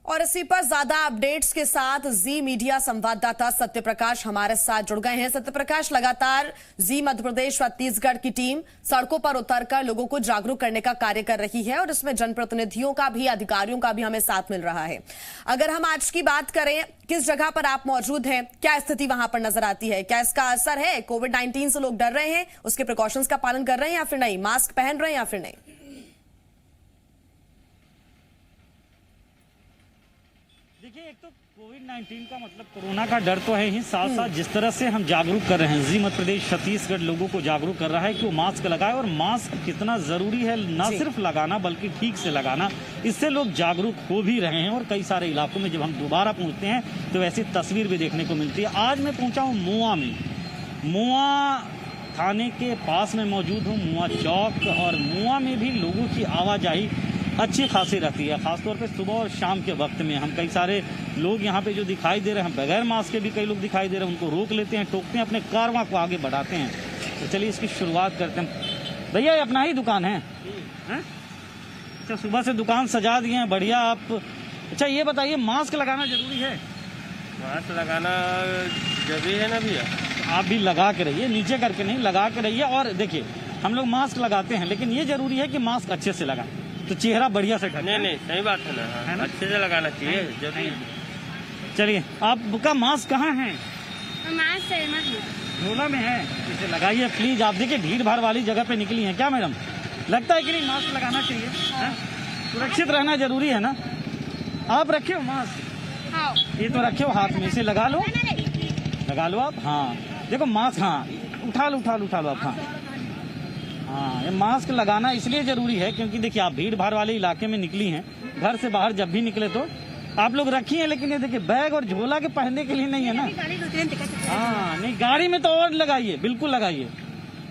और इसी पर ज्यादा अपडेट्स के साथ जी मीडिया संवाददाता सत्यप्रकाश हमारे साथ जुड़ गए हैं। सत्यप्रकाश, लगातार जी मध्य प्रदेश छत्तीसगढ़ की टीम सड़कों पर उतरकर लोगों को जागरूक करने का कार्य कर रही है और इसमें जनप्रतिनिधियों का भी, अधिकारियों का भी हमें साथ मिल रहा है। अगर हम आज की बात करें, किस जगह पर आप मौजूद हैं, क्या स्थिति वहां पर नजर आती है? क्या इसका असर है? कोविड-19 से लोग डर रहे हैं, उसके प्रिकॉशंस का पालन कर रहे हैं या फिर नहीं? मास्क पहन रहे हैं या फिर नहीं? देखिए, एक तो कोविड-19 का मतलब कोरोना का डर तो है ही, साथ साथ जिस तरह से हम जागरूक कर रहे हैं, जी मध्य प्रदेश छत्तीसगढ़ लोगों को जागरूक कर रहा है कि वो मास्क लगाए, और मास्क कितना जरूरी है ना सिर्फ लगाना बल्कि ठीक से लगाना, इससे लोग जागरूक हो भी रहे हैं। और कई सारे इलाकों में जब हम दोबारा पहुंचते हैं तो ऐसी तस्वीर भी देखने को मिलती है। आज मैं पहुंचा हूँ मुआ में, मुआ थाने के पास में मौजूद हूँ, मुआ चौक, और मुआ में भी लोगों की आवाजाही अच्छी खासी रहती है, खासतौर पे सुबह और शाम के वक्त में। हम कई सारे लोग यहाँ पे जो दिखाई दे रहे हैं, बगैर मास्क के भी कई लोग दिखाई दे रहे हैं, उनको रोक लेते हैं, टोकते हैं, अपने कारवां को आगे बढ़ाते हैं। तो चलिए इसकी शुरुआत करते हैं। भैया, ये अपना ही दुकान है? अच्छा, सुबह से दुकान सजा दिए हैं, बढ़िया। आप अच्छा ये बताइए, मास्क लगाना जरूरी है? मास्क लगाना जरूरी है ना भैया। आप भी लगा के रहिए, नीचे करके नहीं, लगा के रहिए। और देखिए, हम लोग मास्क लगाते हैं, लेकिन ये जरूरी है कि मास्क अच्छे से लगाएं तो चेहरा बढ़िया से ढके। नहीं, सही बात है ना, अच्छे से लगाना चाहिए जरूरी। चलिए, आपका मास्क कहाँ है? मास्क झोला में है, इसे लगाइए प्लीज। आप देखिए, भीड़ भाड़ वाली जगह पे निकली हैं क्या मैडम? लगता है कि नहीं मास्क लगाना चाहिए? सुरक्षित रहना जरूरी है ना। आप रखे हो मास्क? हाँ। ये तो रखे हो हाथ में, इसे लगा लो, लगा लो आप। हाँ देखो मास्क, हाँ उठा लो आप। हाँ, ये मास्क लगाना इसलिए जरूरी है क्योंकि देखिए, आप भीड़ भाड़ वाले इलाके में निकली हैं, घर से बाहर जब भी निकले तो आप लोग रखी हैं, लेकिन ये देखिए बैग और झोला के पहनने के लिए नहीं है ना। हाँ नहीं, गाड़ी में तो और लगाइए, बिल्कुल लगाइए,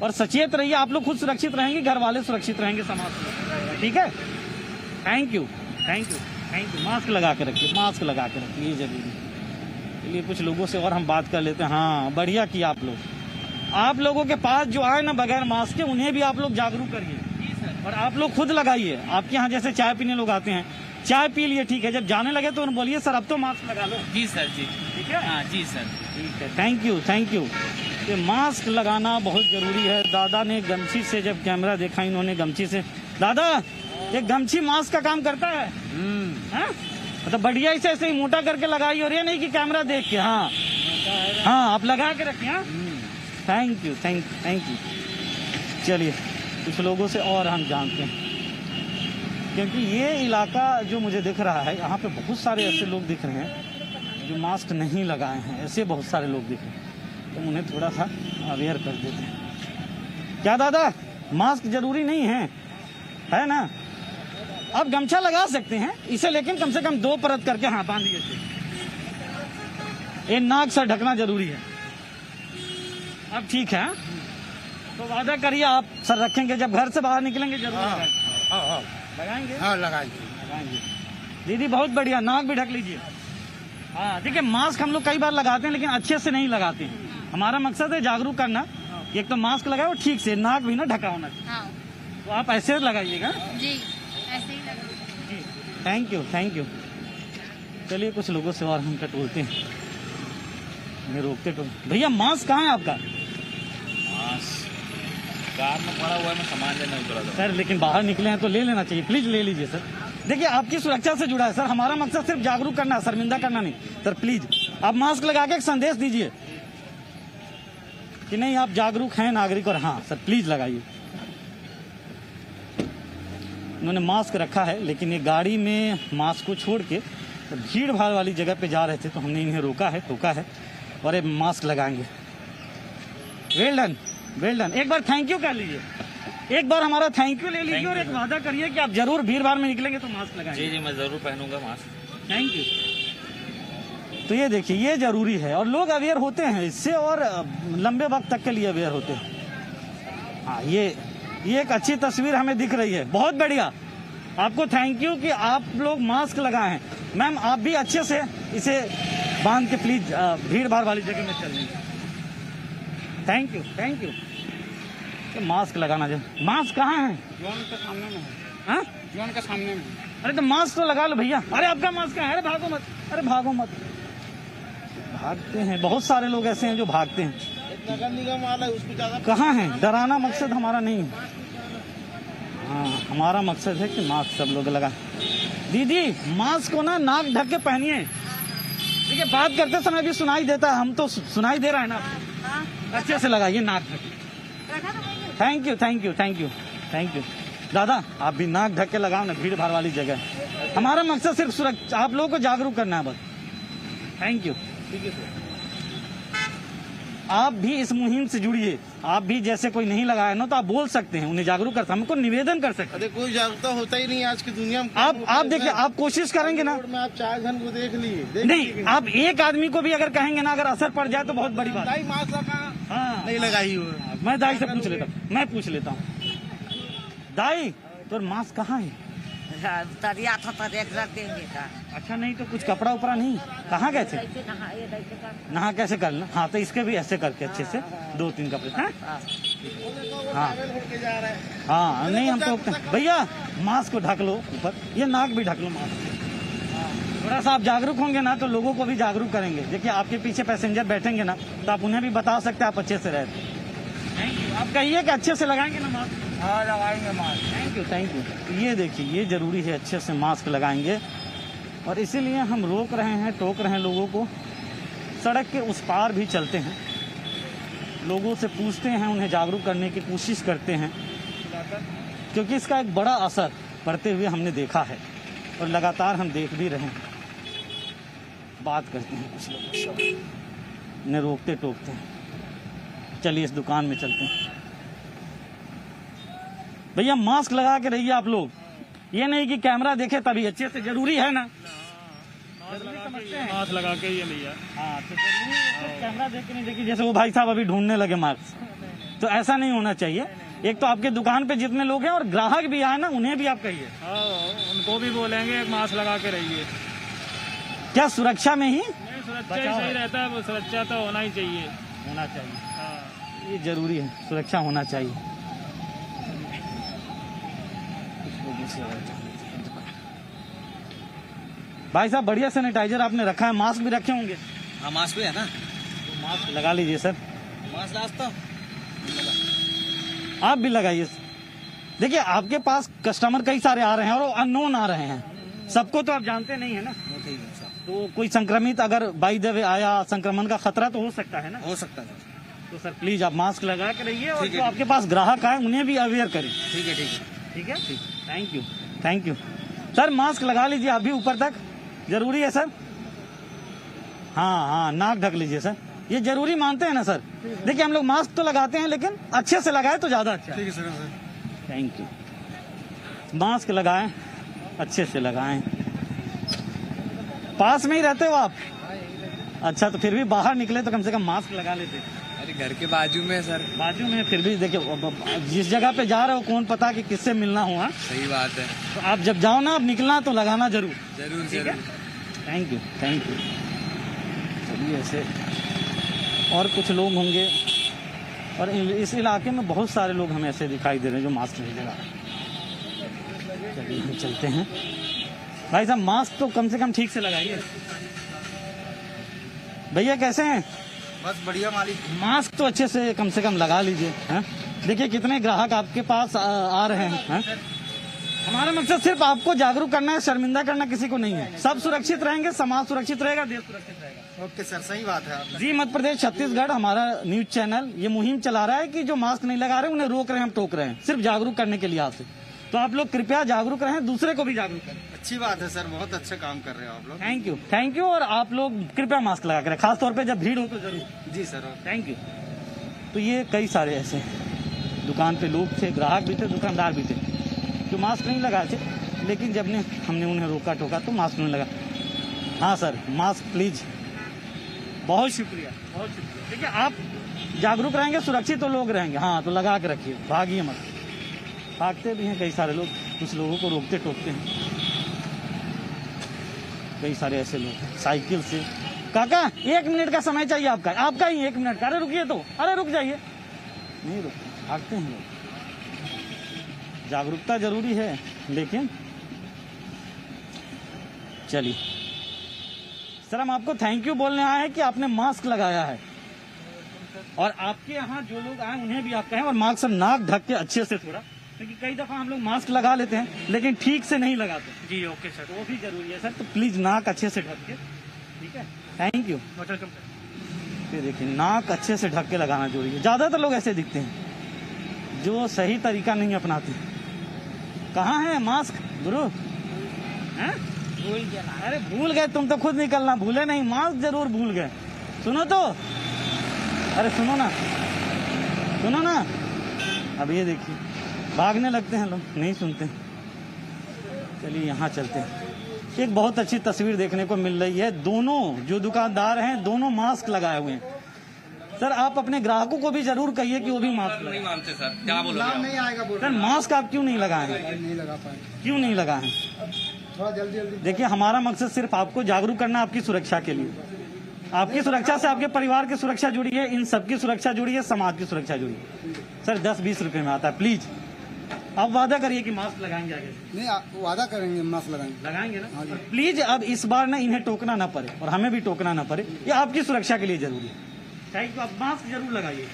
और सचेत रहिए। आप लोग खुद सुरक्षित रहेंगे, घर वाले सुरक्षित रहेंगे, समाज। ठीक है, थैंक यू। मास्क लगा के रखिए, ये जरूरी है। चलिए कुछ लोगों से और हम बात कर लेते हैं। हाँ, बढ़िया किया आप लोग। आप लोगों के पास जो आए ना बगैर मास्क के, उन्हें भी आप लोग जागरूक करिए, और आप लोग खुद लगाइए। आपके यहाँ जैसे चाय पीने लोग आते हैं, चाय पी लिए, ठीक है, जब जाने लगे तो उन्हें बोलिए सर अब तो मास्क लगा लो। जी सर, जी ठीक है। हाँ जी सर, ठीक है, थैंक यू। ये मास्क लगाना बहुत जरूरी है। दादा ने गमछी से, जब कैमरा देखा इन्होंने गमछी से, दादा ये गमछी मास्क का काम करता है? मतलब बढ़िया से ऐसे ही मोटा करके लगाई, और ये नहीं कि कैमरा देख के। हाँ आप लगा के रखिए। Thank you. चलिए कुछ लोगों से और हम जानते हैं, क्योंकि ये इलाका जो मुझे दिख रहा है, यहाँ पे बहुत सारे ऐसे लोग दिख रहे हैं जो मास्क नहीं लगाए हैं, ऐसे बहुत सारे लोग दिख रहे हैं, तो उन्हें थोड़ा सा अवेयर कर देते हैं। क्या दादा, मास्क जरूरी नहीं है ना? आप गमछा लगा सकते हैं इसे, लेकिन कम से कम 2 परत करके बांधिए। ये नाक से ढकना जरूरी है। अब ठीक है, तो वादा करिए आप सर रखेंगे, जब घर से बाहर निकलेंगे जरूर लगाएंगे। हाँ लगाएंगे। दीदी बहुत बढ़िया, नाक भी ढक लीजिए। हाँ देखिए, मास्क हम लोग कई बार लगाते हैं, लेकिन अच्छे से नहीं लगाते हैं। हमारा मकसद है जागरूक करना। एक तो मास्क लगाओ ठीक से, नाक भी ना ढका होना चाहिए। तो आप ऐसे लगाइएगा जी, ऐसे ही लगा। Thank you. चलिए कुछ लोगों से और हम टटोलते हैं, हमें रोकते तो। भैया मास्क कहाँ है आपका? कार में पड़ा हुआ है, मैं सामान लेने उतरा था सर, लेकिन बाहर निकले हैं तो ले लेना चाहिए, प्लीज ले लीजिए सर। देखिए, आपकी सुरक्षा से जुड़ा है सर, हमारा मकसद सिर्फ जागरूक करना, शर्मिंदा करना नहीं। सर प्लीज आप मास्क लगा के एक संदेश दीजिए कि नहीं आप जागरूक हैं नागरिक, और हाँ सर प्लीज लगाइए। उन्होंने मास्क रखा है, लेकिन ये गाड़ी में मास्क को छोड़ के तो भीड़ भाड़ वाली जगह पे जा रहे थे, तो हमने इन्हें टोका है, और ये मास्क लगाएंगे। Well done. एक बार थैंक यू कर लीजिए, एक बार हमारा थैंक यू ले लीजिए, और एक वादा करिए कि आप जरूर भीड़ भाड़ में निकलेंगे तो मास्क लगाएंगे। जी, मैं जरूर पहनूंगा मास्क। Thank you. तो ये देखिए, ये जरूरी है, और लोग अवेयर होते हैं इससे, और लंबे वक्त तक के लिए अवेयर होते हैं। हाँ, ये एक अच्छी तस्वीर हमें दिख रही है, बहुत बढ़िया। आपको थैंक यू कि आप लोग मास्क लगाए हैं। मैम आप भी अच्छे से इसे बांध के प्लीज भीड़ भाड़ वाली जगह में चल लीजिए। Thank you. मास्क लगाना चाहिए। मास्क कहाँ है? जोन के सामने में है। हाँ? जोन के सामने में। अरे तो मास्क तो लगा लो भैया। अरे आपका मास्क कहाँ है? अरे भागो मत, अरे भागो मत। भागते हैं, बहुत सारे लोग ऐसे हैं जो भागते हैं। नगर निगम वाला है, उसको ज्यादा कहाँ है? डराना मकसद हमारा नहीं है। हाँ, हमारा मकसद है कि मास्क सब लोग लगाएं। दीदी मास्क को ना नाक ढक के पहनिए। देखिए बात करते समय भी सुनाई देता है, हम तो सुनाई दे रहा है ना। अच्छे से लगाइए नाक ढक के। Thank you thank you thank you thank you. दादा आप भी नाक ढक के लगाओ ना, भीड़ भाड़ वाली जगह है। हमारा मकसद सिर्फ सुरक्षा, आप लोगों को जागरूक करना है बस। Thank you. ठीक है सर। आप भी इस मुहिम से जुड़िए। आप भी जैसे कोई नहीं लगाया ना तो आप बोल सकते हैं, उन्हें जागरूक कर सकते हैं, हमको निवेदन कर सकते हैं। अरे कोई जागरूकता होता ही नहीं आज की दुनिया में। आप देखिए, आप कोशिश करेंगे ना। रोड में आप 4 जन को देख लिए नहीं, आप एक आदमी को भी अगर कहेंगे ना, अगर असर पड़ जाए तो बहुत बड़ी बात है। दाई मास्क लगा हाँ, नहीं लगाई हो। मैं दाई से पूछ लेता हूँ, मैं पूछ लेता हूँ। दाई तो मास्क कहाँ है? तरिया था तो एक रख देंगे का। अच्छा नहीं तो कुछ कपड़ा उपड़ा नहीं, कहाँ गए थे? नहा कैसे कर लेना? हाँ तो इसके भी ऐसे करके अच्छे से 2-3 कपड़े। हाँ हाँ हाँ, नहीं हम तो भैया मास्क को ढक लो ऊपर, ये नाक भी ढक लो मास्क। थोड़ा सा आप जागरूक होंगे ना तो लोगों को भी जागरूक करेंगे। देखिए आपके पीछे पैसेंजर बैठेंगे ना तो आप उन्हें भी बता सकते हैं, आप अच्छे से रहते। Thank you. आप कहिए कि अच्छे से लगाएंगे ना मास्क? हाँ लगाएंगे mask. Thank you thank you. ये देखिए ये जरूरी है, अच्छे से मास्क लगाएंगे। और इसीलिए हम रोक रहे हैं, टोक रहे हैं लोगों को। सड़क के उस पार भी चलते हैं, लोगों से पूछते हैं, उन्हें जागरूक करने की कोशिश करते हैं, क्योंकि इसका एक बड़ा असर पड़ते हुए हमने देखा है और लगातार हम देख भी रहे हैं। बात करते हैं कुछ लोगों से, इन्हें रोकते टोकते हैं। चलिए इस दुकान में चलते हैं। भैया मास्क लगा के रहिए आप लोग, ये नहीं कि कैमरा देखे तभी, अच्छे से जरूरी है ना। मास्क लगा के ये भैया। हाँ तो जरूरी है, सिर्फ कैमरा देख के नहीं। देखिए जैसे वो भाई साहब अभी ढूंढने लगे मास्क, तो ऐसा नहीं होना चाहिए। एक तो आपके दुकान पे जितने लोग हैं और ग्राहक भी आए ना, उन्हें भी आप कहिए। हाँ उनको भी बोलेंगे मास्क लगा के रहिए। क्या सुरक्षा में ही सुरक्षा ही सही रहता है, सुरक्षा तो होना ही चाहिए। होना चाहिए, हाँ ये जरूरी है, सुरक्षा होना चाहिए। भाई साहब बढ़िया सैनिटाइजर आपने रखा है, मास्क भी रखे होंगे? हाँ मास्क भी है ना। तो मास्क लगा लीजिए सर। मास्क लास्ट तो आप भी लगाइए। देखिए आपके पास कस्टमर कई सारे आ रहे हैं और वो अननोन आ रहे हैं, सबको तो आप जानते नहीं है ना। तो कोई संक्रमित अगर बाई द वे आया, संक्रमण का खतरा तो हो सकता है ना। हो सकता है। तो सर प्लीज आप मास्क लगा के रहिए और जो आपके पास ग्राहक आए उन्हें भी अवेयर करें। ठीक है ठीक है ठीक है, thank you thank you. Sir mask लगा लीजिए आप भी ऊपर तक, जरूरी है सर। हाँ हाँ नाक ढक लीजिए सर, ये जरूरी मानते हैं ना सर। देखिए हम लोग मास्क तो लगाते हैं लेकिन अच्छे से लगाए तो ज्यादा अच्छा है। ठीक है सर। Thank you. मास्क लगाएं, अच्छे से लगाएं। पास में ही रहते हो आप? अच्छा तो फिर भी बाहर निकले तो कम से कम मास्क लगा लेते। अरे घर के बाजू में सर। बाजू में फिर भी देखिए जिस जगह पे जा रहे हो कौन पता कि किससे मिलना हुआ। सही बात है। तो आप जब जाओ ना, आप निकलना तो लगाना जरूर। जरूर ठीक है, थैंक यू थैंक यू। चलिए ऐसे और कुछ लोग होंगे और इस इलाके में बहुत सारे लोग हमें ऐसे दिखाई दे रहे हैं जो मास्क नहीं लगा रहे। चलिए हम चलते हैं। भाई साहब मास्क तो कम से कम ठीक से लगाइए। भैया कैसे हैं? बस बढ़िया मालिक। मास्क तो अच्छे से कम लगा लीजिए। हैं देखिए कितने ग्राहक आपके पास आ रहे हैं। हमारा मकसद सिर्फ आपको जागरूक करना है, शर्मिंदा करना किसी को नहीं है। सब सुरक्षित रहेंगे, समाज सुरक्षित रहेगा, देश सुरक्षित रहेगा। ओके सर, सही बात है। जी मध्य प्रदेश छत्तीसगढ़ हमारा न्यूज चैनल ये मुहिम चला रहा है कि जो मास्क नहीं लगा रहे उन्हें रोक रहे हैं, हम टोक रहे हैं, सिर्फ जागरूक करने के लिहाज से। तो आप लोग कृपया जागरूक रहें, दूसरे को भी जागरूक करें। अच्छी बात है सर, बहुत अच्छा काम कर रहे हो आप लोग। Thank you. और आप लोग कृपया मास्क लगा कर, खास तौर पे जब भीड़ हो तो जरूर। जी सर, थैंक यू। तो ये कई सारे ऐसे दुकान पे लोग थे, ग्राहक भी थे, दुकानदार भी थे जो मास्क नहीं लगाए थे, लेकिन जब हमने उन्हें रोका टोका तो मास्क नहीं लगा। हाँ सर मास्क प्लीज। बहुत शुक्रिया बहुत शुक्रिया। देखिए आप जागरूक रहेंगे, सुरक्षित तो लोग रहेंगे। हाँ तो लगा के रखिए, भागिए मत। भागते भी हैं कई सारे लोग, कुछ लोगों को रोकते टोकते हैं। कई सारे ऐसे लोग हैं साइकिल से। काका 1 मिनट का समय चाहिए आपका ही 1 मिनट का। अरे रुकिए तो, अरे रुक जाइए। नहीं रुकते, भागते हैं लोग। जागरूकता जरूरी है लेकिन चलिए सर, हम आपको थैंक यू बोलने आए हैं कि आपने मास्क लगाया है, और आपके यहाँ जो लोग आए उन्हें भी आप कहें और मास्क और नाक ढक के अच्छे से थोड़ा, क्योंकि कई दफा हम लोग मास्क लगा लेते हैं लेकिन ठीक से नहीं लगाते। जी ओके सर। वो भी जरूरी है सर, तो प्लीज नाक अच्छे से ढक के, ठीक है, थैंक यू। ये देखिए, नाक अच्छे से ढक के लगाना जरूरी है। ज्यादातर लोग ऐसे दिखते हैं जो सही तरीका नहीं अपनाते। कहाँ है मास्क गुरु? हैं? भूल गया। अरे भूल गए तुम तो, खुद निकलना भूले नहीं, मास्क जरूर भूल गए। सुनो तो, अरे सुनो ना, सुनो ना। अब ये देखिए, भागने लगते हैं लोग, नहीं सुनते। चलिए यहाँ चलते हैं। एक बहुत अच्छी तस्वीर देखने को मिल रही है। दोनों जो दुकानदार हैं दोनों मास्क लगाए हुए हैं। सर आप अपने ग्राहकों को भी जरूर कहिए कि वो भी मास्क लगाएं। नहीं मानते सर, क्या बोलोगे? नहीं आएगा बोल सर मास्क आप क्यों नहीं लगाए हैं? नहीं लगा पाए, क्यों नहीं लगाए हैं? थोड़ा जल्दी जल्दी। देखिए, हमारा मकसद सिर्फ आपको जागरूक करना, आपकी सुरक्षा के लिए। आपकी सुरक्षा से आपके परिवार की सुरक्षा जुड़ी है, इन सबकी सुरक्षा जुड़ी है, समाज की सुरक्षा जुड़ी है। सर 10-20 रुपए में आता है, प्लीज आप वादा करिए कि मास्क लगाएंगे आगे से। नहीं वादा करेंगे, मास्क लगाएंगे ना? हाँ जी। प्लीज अब इस बार ना इन्हें टोकना ना पड़े और हमें भी टोकना ना पड़े, ये आपकी सुरक्षा के लिए जरूरी है। Thank you. आप मास्क जरूर लगाइए।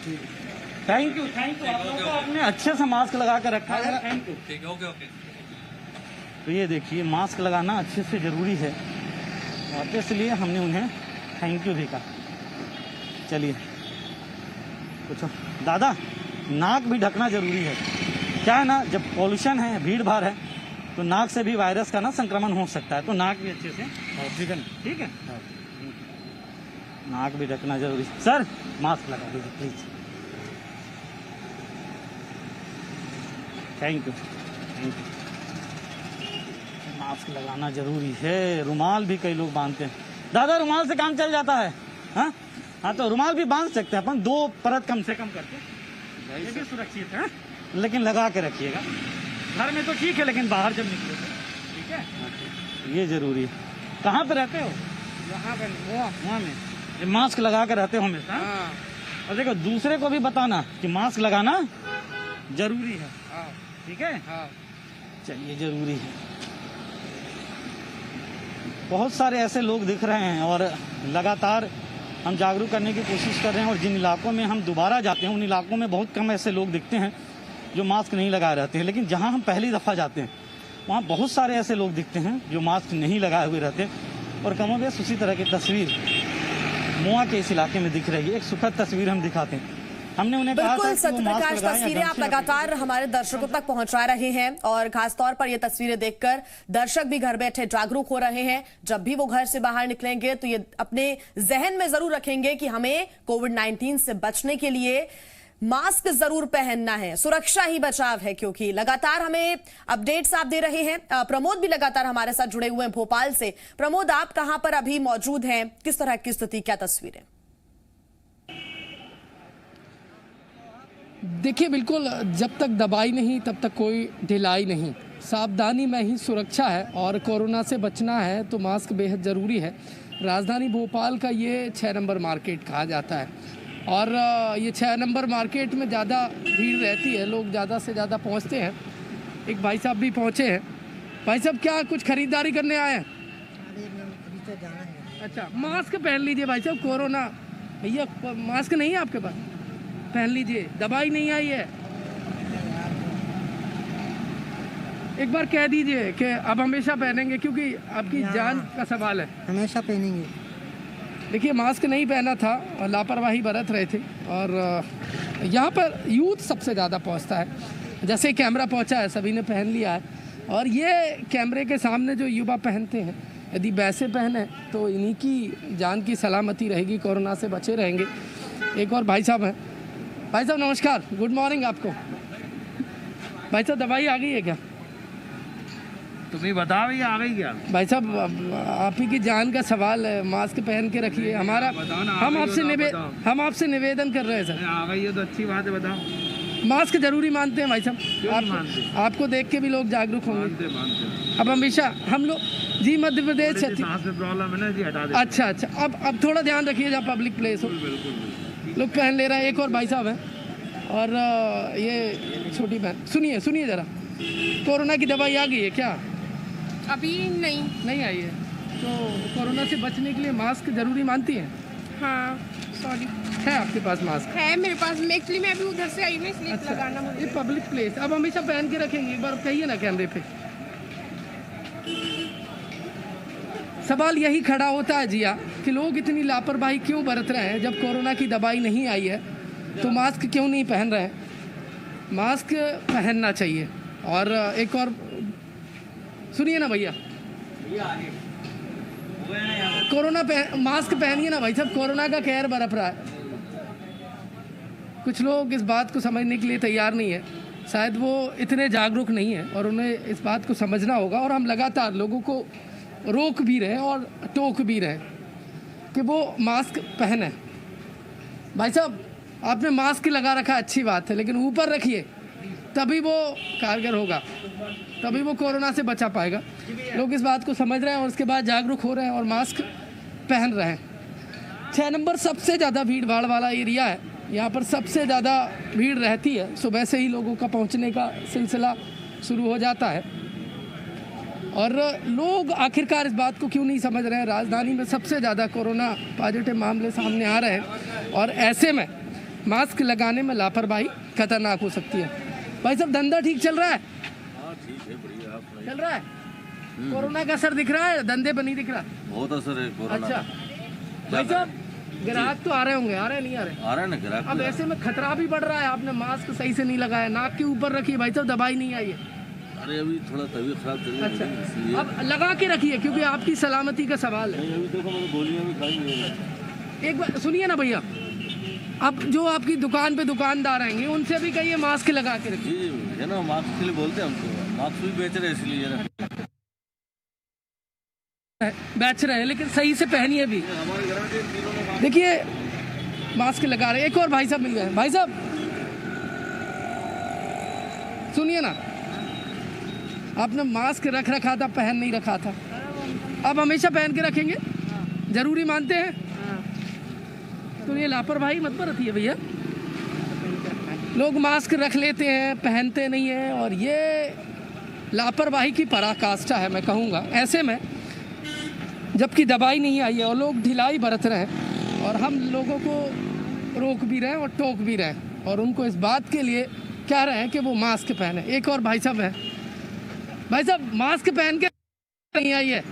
Thank you, thank you. आप लोगों को आपने अच्छे से मास्क लगा कर रखा है, थैंक यू। ठीक है, ओके ओके। तो ये देखिए, मास्क लगाना अच्छे से जरूरी है और इसलिए हमने उन्हें थैंक यू भी कहा। चलिए पूछो दादा, नाक भी ढकना जरूरी है। क्या है ना, जब पॉल्यूशन है, भीड़ भाड़ है, तो नाक से भी वायरस का ना संक्रमण हो सकता है, तो नाक भी अच्छे से, ठीक है, ठीक है, नाक भी ढकना जरूरी है। सर मास्क लगा दीजिए please, thank you, thank you. Mask लगाना जरूरी है। रुमाल भी कई लोग बांधते हैं। दादा रुमाल से काम चल जाता है? हाँ हाँ, तो रुमाल भी बांध सकते हैं अपन, 2 परत कम से कम करके, ये भी सुरक्षित है, लेकिन लगा के रखिएगा। घर में तो ठीक है, लेकिन बाहर जब निकले तो ठीक है, ये जरूरी है। कहाँ पे रहते हो? यहाँ पे वहाँ में ये मास्क लगा के रहते हो हमेशा? हाँ। और देखो, दूसरे को भी बताना कि मास्क लगाना जरूरी है, हाँ। ठीक है? हाँ। चलिए, जरूरी है। बहुत सारे ऐसे लोग दिख रहे हैं और लगातार हम जागरूक करने की कोशिश कर रहे हैं, और जिन इलाकों में हम दोबारा जाते हैं उन इलाकों में बहुत कम ऐसे लोग दिखते हैं जो मास्क नहीं लगाए रहते हैं, लेकिन जहां हम पहली दफ़ा जाते हैं वहां बहुत सारे ऐसे लोग दिखते हैं जो मास्क नहीं लगाए हुए रहते हैं। और कमोबेश उसी तरह की तस्वीर मोआ के इस इलाके में दिख रही है। एक सुखद तस्वीर हम दिखाते हैं। हमने उन्हें कहा था बिल्कुल कि वो मास्क सत्यप्रकाश, लगाएं या तस्वीरें आप गमछे लगातार हमारे दर्शकों तक पहुंचा रहे हैं और खासतौर पर ये तस्वीरें देखकर दर्शक भी घर बैठे जागरूक हो रहे हैं। जब भी वो घर से बाहर निकलेंगे तो ये अपने जहन में जरूर रखेंगे कि हमें कोविड-19 से बचने के लिए मास्क जरूर पहनना है, सुरक्षा ही बचाव है। क्योंकि लगातार हमें अपडेट्स आप दे रहे हैं। प्रमोद भी लगातार हमारे साथ जुड़े हुए हैं भोपाल से। प्रमोद, आप कहां पर अभी मौजूद हैं, किस तरह की स्थिति, क्या तस्वीरें? देखिए, बिल्कुल जब तक दवाई नहीं तब तक कोई ढिलाई नहीं। सावधानी में ही सुरक्षा है और कोरोना से बचना है तो मास्क बेहद ज़रूरी है। राजधानी भोपाल का ये 6 नंबर मार्केट कहा जाता है और ये 6 नंबर मार्केट में ज़्यादा भीड़ रहती है, लोग ज़्यादा से ज़्यादा पहुंचते हैं। एक भाई साहब भी पहुंचे हैं। भाई साहब, क्या कुछ खरीदारी करने आए हैं? अभी तो जाना है। अच्छा, मास्क पहन लीजिए भाई साहब। कोरोना, भैया मास्क नहीं है आपके पास? पहन लीजिए, दवाई नहीं आई है। एक बार कह दीजिए कि अब हमेशा पहनेंगे क्योंकि आपकी जान का सवाल है। हमेशा पहनेंगे। देखिए, मास्क नहीं पहना था और लापरवाही बरत रहे थे और यहाँ पर यूथ सबसे ज़्यादा पहुँचता है। जैसे कैमरा पहुँचा है सभी ने पहन लिया है और ये कैमरे के सामने जो युवा पहनते हैं, यदि वैसे पहने तो इन्हीं की जान की सलामती रहेगी, कोरोना से बचे रहेंगे। एक और भाई साहब हैं। भाई साहब नमस्कार, गुड मॉर्निंग आपको। भाई साहब, दवाई आ गई है क्या? तुम्हें बता भैया, आ गई क्या? भाई साहब, आप ही की जान का सवाल है, मास्क पहन के रखिए। हमारा हम आपसे निवेदन कर रहे हैं सर। आ गई है तो अच्छी बात है, बताओ। मास्क जरूरी मानते हैं भाई साहब? आपको देख के भी लोग जागरूक होंगे। अब हमेशा हम लोग जी मध्य प्रदेश प्रॉब्लम है ना जी, हटा दे। अच्छा, अब थोड़ा ध्यान रखिए जहाँ पब्लिक प्लेस हो। लोग पहन ले रहे हैं। एक और भाई साहब हैं और ये छोटी बहन। सुनिए ज़रा, कोरोना की दवाई आ गई है क्या? अभी नहीं। नहीं आई है। तो कोरोना से बचने के लिए मास्क जरूरी मानती हैं? हाँ सॉरी है आपके पास मास्क? है मेरे पास। मैं एक्चुअली मैं अभी उधर से आई ना, इसलिए लगाना ये मुझे। पब्लिक प्लेस अब हमेशा पहन के रखेंगे, एक बार कहिए ना कैमरे पे। सवाल यही खड़ा होता है जिया कि लोग इतनी लापरवाही क्यों बरत रहे हैं? जब कोरोना की दवाई नहीं आई है तो मास्क क्यों नहीं पहन रहे हैं? मास्क पहनना चाहिए। और एक और सुनिए ना भैया, मास्क पहनिए ना भाई साहब, कोरोना का कहर बरप रहा है। कुछ लोग इस बात को समझने के लिए तैयार नहीं है, शायद वो इतने जागरूक नहीं है और उन्हें इस बात को समझना होगा। और हम लगातार लोगों को रोक भी रहे हैं और टोक भी रहे हैं कि वो मास्क पहने। भाई साहब आपने मास्क लगा रखा, अच्छी बात है, लेकिन ऊपर रखिए, तभी वो कारगर होगा, तभी वो कोरोना से बचा पाएगा। लोग इस बात को समझ रहे हैं और उसके बाद जागरूक हो रहे हैं और मास्क पहन रहे हैं। 6 नंबर सबसे ज़्यादा भीड़ भाड़ वाला एरिया है, यहाँ पर सबसे ज़्यादा भीड़ रहती है। सुबह से ही लोगों का पहुँचने का सिलसिला शुरू हो जाता है और लोग आखिरकार इस बात को क्यों नहीं समझ रहे हैं? राजधानी में सबसे ज़्यादा कोरोना पॉजिटिव मामले सामने आ रहे हैं और ऐसे में मास्क लगाने में लापरवाही खतरनाक हो सकती है। भाई साहब धंधा ठीक चल रहा है? चल रहा है। कोरोना का असर दिख रहा है, धंधे पर नहीं दिख रहा? बहुत असर है कोरोना अच्छा भाई साहब, ग्राहक तो आ रहे होंगे, आ रहे नहीं आ रहे? आ रहा है ना ग्राहक। अब ऐसे में खतरा भी बढ़ रहा है। आपने मास्क सही से नहीं लगाया, नाक के ऊपर रखिए भाई साहब, दवाई नहीं आई है। अरे अभी थोड़ा तबीयत खराब चल रही है, अच्छा इसलिए अब लगा के रखिए क्योंकि आपकी सलामती का सवाल है। नहीं, अभी देखो मैंने गोलियां भी खाई हुई हैं। एक बार सुनिए ना भैया, अब जो आपकी दुकान पे दुकानदार आएंगे उनसे भी कहिए मास्क लगा के रखिए। जी है ना, मास्क के लिए बोलते हैं हमको, मास्क भी बेच रहे हैं इसलिए ना। बेच रहे हैं लेकिन सही से पहनिए भी। हमारे घर के तीनों ने देखिए मास्क लगा रहे। एक और भाई साहब मिल गए। भाई साहब सुनिए ना, आपने मास्क रख रखा था, पहन नहीं रखा था, अब हमेशा पहन के रखेंगे? जरूरी मानते हैं? तो ये लापरवाही मत बरतिए भैया। लोग मास्क रख लेते हैं, पहनते नहीं हैं और ये लापरवाही की पराकाष्ठा है मैं कहूँगा। ऐसे में जबकि दवाई नहीं आई है और लोग ढिलाई बरत रहे हैं और हम लोगों को रोक भी रहे हैं और टोक भी रहे हैं और उनको इस बात के लिए कह रहे हैं कि वो मास्क पहने। एक और भाई साहब है। भाई साहब मास्क पहन के नहीं आई है,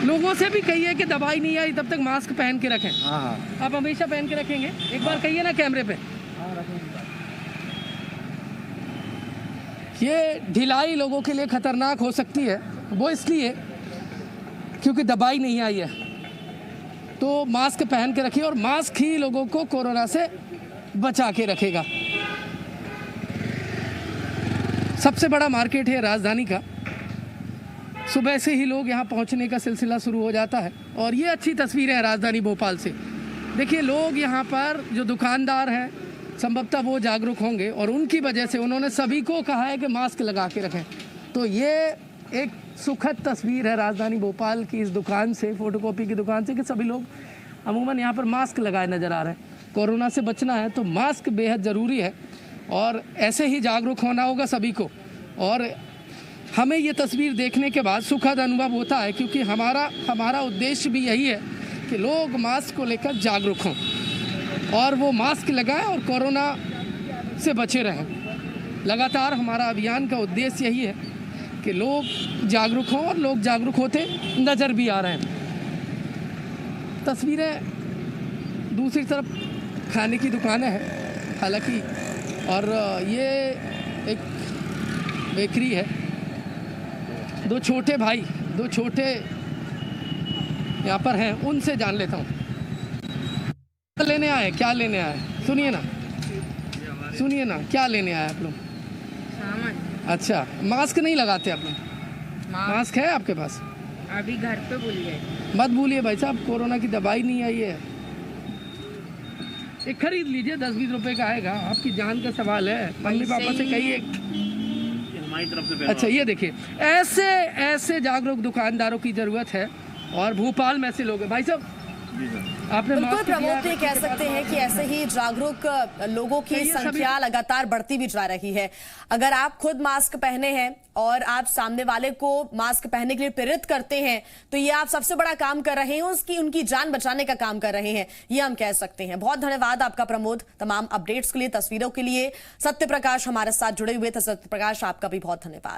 लोगों से भी कहिए कि दवाई नहीं आई तब तक मास्क पहन के रखें। हाँ आप हमेशा पहन के रखेंगे? एक बार कहिए ना कैमरे पे। ये ढिलाई लोगों के लिए खतरनाक हो सकती है, वो इसलिए क्योंकि दवाई नहीं आई है। तो मास्क पहन के रखिए और मास्क ही लोगों को कोरोना से बचा के रखेगा। सबसे बड़ा मार्केट है राजधानी का, सुबह से ही लोग यहाँ पहुँचने का सिलसिला शुरू हो जाता है और ये अच्छी तस्वीरें हैं राजधानी भोपाल से। देखिए लोग यहाँ पर जो दुकानदार हैं संभवतः वो जागरूक होंगे और उनकी वजह से उन्होंने सभी को कहा है कि मास्क लगा के रखें। तो ये एक सुखद तस्वीर है राजधानी भोपाल की इस दुकान से, फोटोकॉपी की दुकान से, कि सभी लोग अमूमन यहाँ पर मास्क लगाए नज़र आ रहे हैं। कोरोना से बचना है तो मास्क बेहद ज़रूरी है और ऐसे ही जागरूक होना होगा सभी को। और हमें ये तस्वीर देखने के बाद सुखद अनुभव होता है क्योंकि हमारा उद्देश्य भी यही है कि लोग मास्क को लेकर जागरूक हों और वो मास्क लगाएं और कोरोना से बचे रहें। लगातार हमारा अभियान का उद्देश्य यही है कि लोग जागरूक हों और लोग जागरूक होते नज़र भी आ रहे हैं। तस्वीरें दूसरी तरफ खाने की दुकानें हैं हालांकि, और ये एक बेकरी है। दो छोटे यहाँ पर हैं, उनसे जान लेता हूँ लेने आए, क्या लेने आए? सुनिए ना क्या लेने आए आप लोग? सामान। अच्छा मास्क नहीं लगाते आप लोग? मास्क है आपके पास? अभी घर पे बोलिए। मत भूलिए भाई साहब, कोरोना की दवाई नहीं आई है। एक खरीद लीजिए, 10-20 रुपए का आएगा। आपकी जान का सवाल है, मम्मी पापा से कहिए। हमारी तरफ से अच्छा ये देखिए, ऐसे जागरूक दुकानदारों की ज़रूरत है और भोपाल में ऐसे लोग हैं। भाई साहब जी सर। आपने बिल्कुल मास्क किया प्रमोद, है, तो ये कह सकते हैं कि ऐसे ही जागरूक लोगों की चाहिए सभी संख्या लगातार बढ़ती भी जा रही है। अगर आप खुद मास्क पहने हैं और आप सामने वाले को मास्क पहनने के लिए प्रेरित करते हैं तो ये आप सबसे बड़ा काम कर रहे हैं, उनकी जान बचाने का काम कर रहे हैं, ये हम कह सकते हैं। बहुत धन्यवाद आपका प्रमोद, तमाम अपडेट्स के लिए, तस्वीरों के लिए। सत्य प्रकाश हमारे साथ जुड़े हुए थे। सत्य प्रकाश, आपका भी बहुत धन्यवाद।